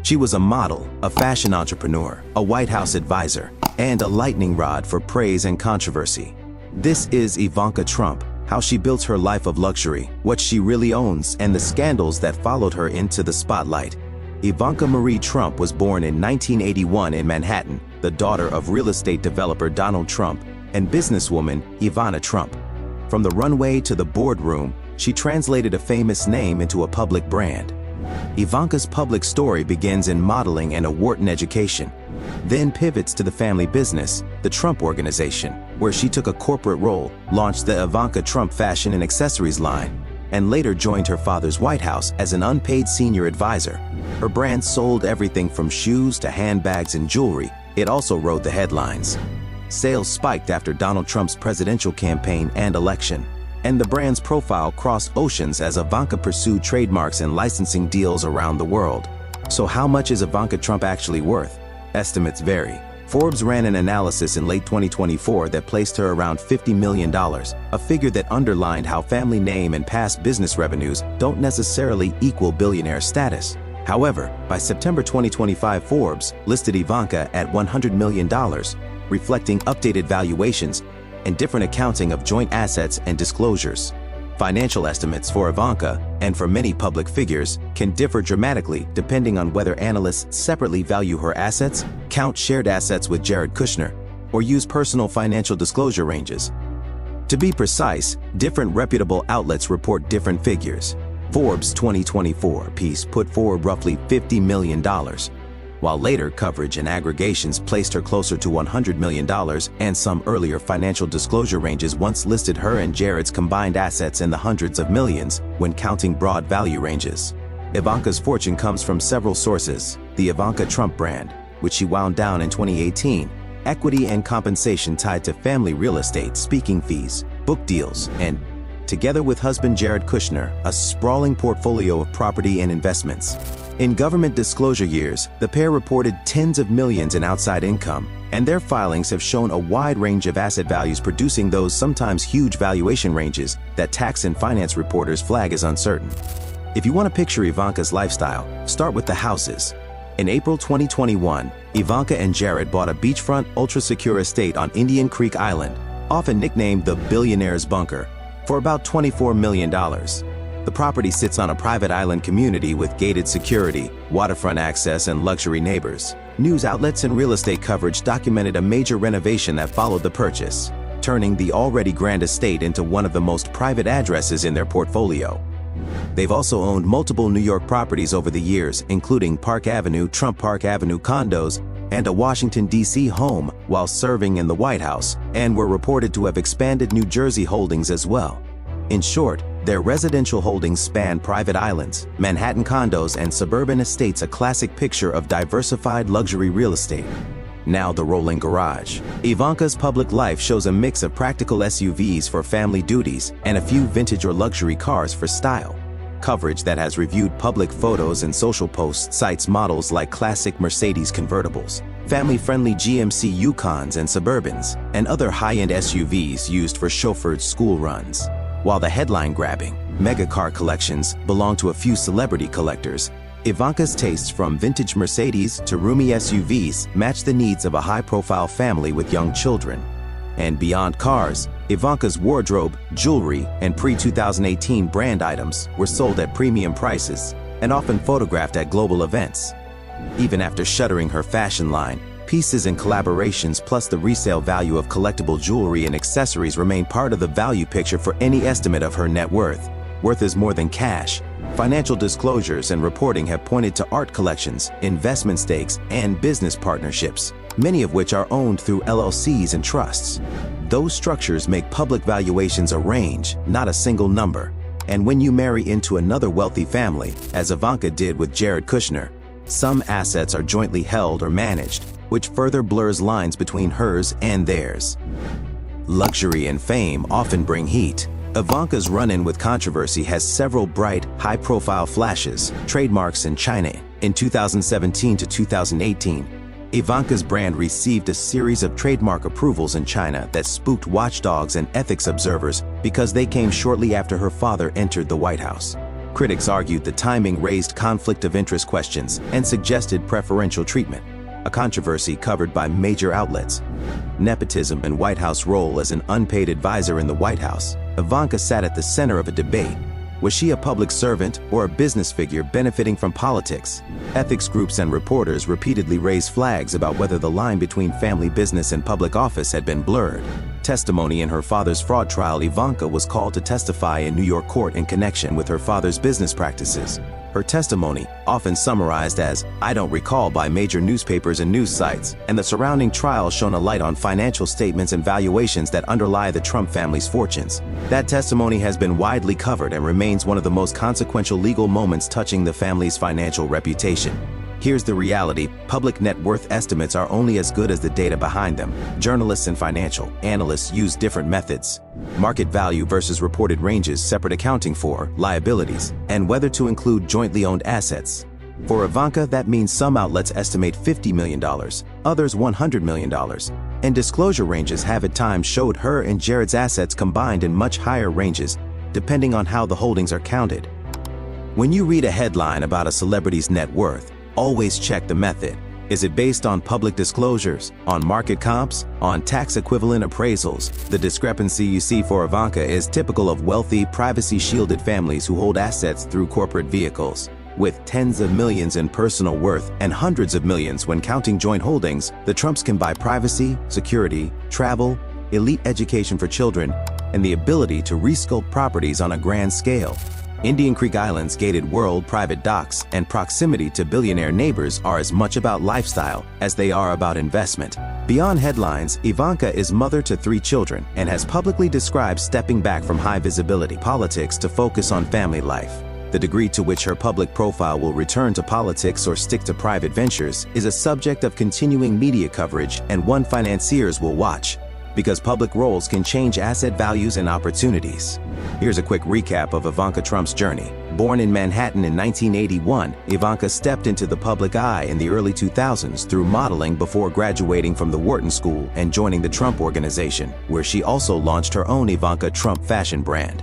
She was a model, a fashion entrepreneur, a White House advisor, and a lightning rod for praise and controversy. This is Ivanka Trump, how she built her life of luxury, what she really owns, and the scandals that followed her into the spotlight. Ivanka Marie Trump was born in 1981 in Manhattan, the daughter of real estate developer Donald Trump and businesswoman Ivanka Trump. From the runway to the boardroom, she translated a famous name into a public brand. Ivanka's public story begins in modeling and a Wharton education, then pivots to the family business, the Trump Organization, where she took a corporate role, launched the Ivanka Trump fashion and accessories line, and later joined her father's White House as an unpaid senior advisor. Her brand sold everything from shoes to handbags and jewelry. It also rode the headlines. Sales spiked after Donald Trump's presidential campaign and election, and the brand's profile crossed oceans as Ivanka pursued trademarks and licensing deals around the world. So how much is Ivanka Trump actually worth? Estimates vary. Forbes ran an analysis in late 2024 that placed her around $50 million, a figure that underlined how family name and past business revenues don't necessarily equal billionaire status. However, by September 2025, Forbes listed Ivanka at $100 million, reflecting updated valuations and different accounting of joint assets and disclosures. Financial estimates for Ivanka, and for many public figures, can differ dramatically depending on whether analysts separately value her assets, count shared assets with Jared Kushner, or use personal financial disclosure ranges. To be precise, different reputable outlets report different figures. Forbes' 2024 piece put forward roughly $50 million, while later coverage and aggregations placed her closer to $100 million, and some earlier financial disclosure ranges once listed her and Jared's combined assets in the hundreds of millions when counting broad value ranges. Ivanka's fortune comes from several sources: the Ivanka Trump brand, which she wound down in 2018, equity and compensation tied to family real estate, speaking fees, book deals, and, together with husband Jared Kushner, a sprawling portfolio of property and investments. In government disclosure years, the pair reported tens of millions in outside income, and their filings have shown a wide range of asset values, producing those sometimes huge valuation ranges that tax and finance reporters flag as uncertain. If you want to picture Ivanka's lifestyle, start with the houses. In April 2021, Ivanka and Jared bought a beachfront, ultra-secure estate on Indian Creek Island, often nicknamed the Billionaire's Bunker, for about $24 million. The property sits on a private island community with gated security, waterfront access, and luxury neighbors. News outlets and real estate coverage documented a major renovation that followed the purchase, turning the already grand estate into one of the most private addresses in their portfolio. They've also owned multiple New York properties over the years, including Park Avenue, Trump Park Avenue condos, and a Washington, D.C. home while serving in the White House, and were reported to have expanded New Jersey holdings as well. In short, their residential holdings span private islands, Manhattan condos, and suburban estates, a classic picture of diversified luxury real estate. Now the rolling garage. Ivanka's public life shows a mix of practical SUVs for family duties and a few vintage or luxury cars for style. Coverage that has reviewed public photos and social posts cites models like classic Mercedes convertibles, family-friendly GMC Yukons and Suburbans, and other high-end SUVs used for chauffeured school runs. While the headline-grabbing mega-car collections belong to a few celebrity collectors, Ivanka's tastes from vintage Mercedes to roomy SUVs match the needs of a high-profile family with young children. And beyond cars, Ivanka's wardrobe, jewelry, and pre-2018 brand items were sold at premium prices and often photographed at global events. Even after shuttering her fashion line, pieces and collaborations plus the resale value of collectible jewelry and accessories remain part of the value picture for any estimate of her net worth. Worth is more than cash. Financial disclosures and reporting have pointed to art collections, investment stakes, and business partnerships, many of which are owned through LLCs and trusts. Those structures make public valuations a range, not a single number. And when you marry into another wealthy family, as Ivanka did with Jared Kushner, some assets are jointly held or managed, which further blurs lines between hers and theirs. Luxury and fame often bring heat. Ivanka's run-in with controversy has several bright, high-profile flashes, trademarks in China. In 2017 to 2018, Ivanka's brand received a series of trademark approvals in China that spooked watchdogs and ethics observers because they came shortly after her father entered the White House. Critics argued the timing raised conflict of interest questions and suggested preferential treatment, a controversy covered by major outlets. Nepotism and White House role as an unpaid advisor in the White House. Ivanka sat at the center of a debate. Was she a public servant or a business figure benefiting from politics? Ethics groups and reporters repeatedly raised flags about whether the line between family business and public office had been blurred. Testimony in her father's fraud trial. Ivanka was called to testify in New York court in connection with her father's business practices. Her testimony, often summarized as, "I don't recall," by major newspapers and news sites, and the surrounding trial shone a light on financial statements and valuations that underlie the Trump family's fortunes. That testimony has been widely covered and remains one of the most consequential legal moments touching the family's financial reputation. Here's the reality: public net worth estimates are only as good as the data behind them. Journalists and financial analysts use different methods. Market value versus reported ranges, separate accounting for liabilities, and whether to include jointly owned assets. For Ivanka, that means some outlets estimate $50 million, others $100 million, and disclosure ranges have at times showed her and Jared's assets combined in much higher ranges, depending on how the holdings are counted. When you read a headline about a celebrity's net worth, always check the method. Is it based on public disclosures, on market comps, on tax-equivalent appraisals? The discrepancy you see for Ivanka is typical of wealthy, privacy-shielded families who hold assets through corporate vehicles. With tens of millions in personal worth and hundreds of millions when counting joint holdings, the Trumps can buy privacy, security, travel, elite education for children, and the ability to resculpt properties on a grand scale. Indian Creek Island's gated world, private docks, and proximity to billionaire neighbors are as much about lifestyle as they are about investment. Beyond headlines, Ivanka is mother to 3 children and has publicly described stepping back from high-visibility politics to focus on family life. The degree to which her public profile will return to politics or stick to private ventures is a subject of continuing media coverage and one financiers will watch, because public roles can change asset values and opportunities. Here's a quick recap of Ivanka Trump's journey. Born in Manhattan in 1981, Ivanka stepped into the public eye in the early 2000s through modeling before graduating from the Wharton School and joining the Trump Organization, where she also launched her own Ivanka Trump fashion brand.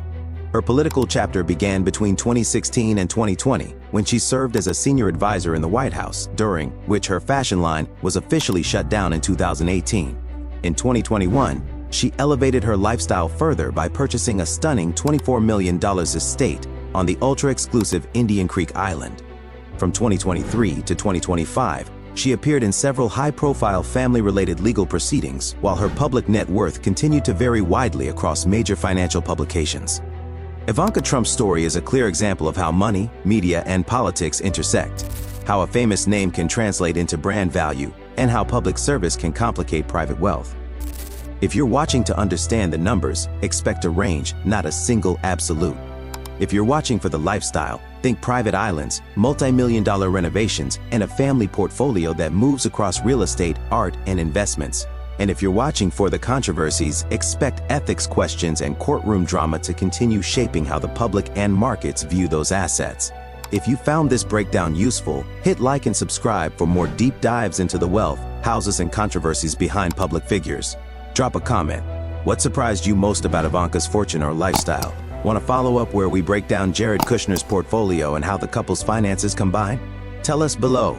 Her political chapter began between 2016 and 2020, when she served as a senior advisor in the White House, during which her fashion line was officially shut down in 2018. In 2021, she elevated her lifestyle further by purchasing a stunning $24 million estate on the ultra-exclusive Indian Creek Island. From 2023 to 2025, she appeared in several high-profile family-related legal proceedings, while her public net worth continued to vary widely across major financial publications. Ivanka Trump's story is a clear example of how money, media, and politics intersect, how a famous name can translate into brand value, and how public service can complicate private wealth. If you're watching to understand the numbers, expect a range, not a single absolute. If you're watching for the lifestyle, think private islands, multi-million-dollar renovations, and a family portfolio that moves across real estate, art, and investments. And if you're watching for the controversies, expect ethics questions and courtroom drama to continue shaping how the public and markets view those assets. If you found this breakdown useful, hit like and subscribe for more deep dives into the wealth, houses, and controversies behind public figures. Drop a comment. What surprised you most about Ivanka's fortune or lifestyle? Want to follow up where we break down Jared Kushner's portfolio and how the couple's finances combine? Tell us below.